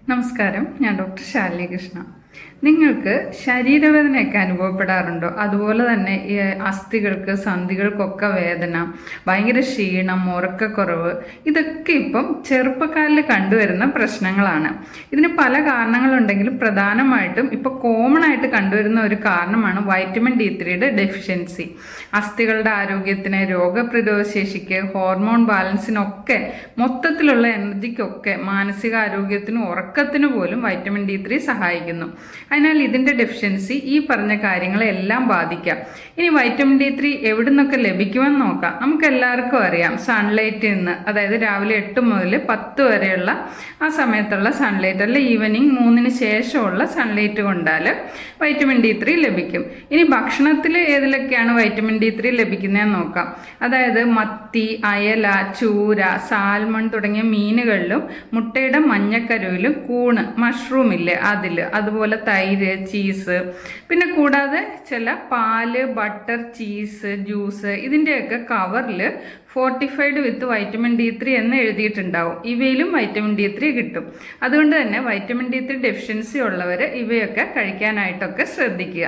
നമസ്കാരം, ഞാൻ ഡോക്ടർ ശാലിനി കൃഷ്ണ. നിങ്ങൾക്ക് ശരീരവേദനയൊക്കെ അനുഭവപ്പെടാറുണ്ടോ? അതുപോലെ തന്നെ ഈ അസ്ഥികൾക്ക് സന്ധികൾക്കൊക്കെ വേദന, ഭയങ്കര ക്ഷീണം, ഉറക്കക്കുറവ്, ഇതൊക്കെ ഇപ്പം ചെറുപ്പക്കാരിൽ കണ്ടുവരുന്ന പ്രശ്നങ്ങളാണ്. ഇതിന് പല കാരണങ്ങളുണ്ടെങ്കിലും പ്രധാനമായിട്ടും ഇപ്പോൾ കോമൺ ആയിട്ട് കണ്ടുവരുന്ന ഒരു കാരണമാണ് വൈറ്റമിൻ D3യുടെ ഡെഫിഷ്യൻസി. അസ്ഥികളുടെ ആരോഗ്യത്തിന്, രോഗപ്രതിരോധ ശേഷിക്ക്, ഹോർമോൺ ബാലൻസിനൊക്കെ, മൊത്തത്തിലുള്ള എനർജിക്കൊക്കെ, മാനസികാരോഗ്യത്തിനും ഉറക്കത്തിനു പോലും വൈറ്റമിൻ D3 സഹായിക്കുന്നു. അതിനാൽ ഇതിൻ്റെ ഡെഫിഷ്യൻസി ഈ പറഞ്ഞ കാര്യങ്ങളെല്ലാം ബാധിക്കാം. ഇനി വൈറ്റമിൻ D3 എവിടെ നിന്നൊക്കെ ലഭിക്കുമെന്ന് നോക്കാം. നമുക്ക് എല്ലാവർക്കും അറിയാം, സൺലൈറ്റിൽ നിന്ന്, അതായത് രാവിലെ 8 മുതൽ 10 വരെയുള്ള ആ സമയത്തുള്ള സൺലൈറ്റ്, അല്ല ഈവനിങ് 3-ന് ശേഷമുള്ള സൺലൈറ്റ് കൊണ്ടാൽ വൈറ്റമിൻ D3 ലഭിക്കും. ഇനി ഭക്ഷണത്തിൽ ഏതിലൊക്കെയാണ് വൈറ്റമിൻ D3 ലഭിക്കുന്നതെന്ന് നോക്കാം. അതായത് മത്തി, അയല, ചൂര, സാൽമൺ തുടങ്ങിയ മീനുകളിലും, മുട്ടയുടെ മഞ്ഞക്കരുവിലും, കൂണ്, മഷ്റൂം ഇല്ലേ അതിൽ, അതുപോലെ തൈര്, ചീസ്, പിന്നെ കൂടാതെ ചില പാല്, ബട്ടർ, ചീസ്, ജ്യൂസ്, ഇതിൻ്റെയൊക്കെ കവറിൽ ഫോർട്ടിഫൈഡ് വിത്ത് വൈറ്റമിൻ D3 എന്ന് എഴുതിയിട്ടുണ്ടാവും. ഇവയിലും വൈറ്റമിൻ D3 കിട്ടും. അതുകൊണ്ട് തന്നെ വൈറ്റമിൻ D3 ഡെഫിഷ്യൻസി ഉള്ളവർ ഇവയൊക്കെ കഴിക്കാനായിട്ടൊക്കെ ശ്രദ്ധിക്കുക.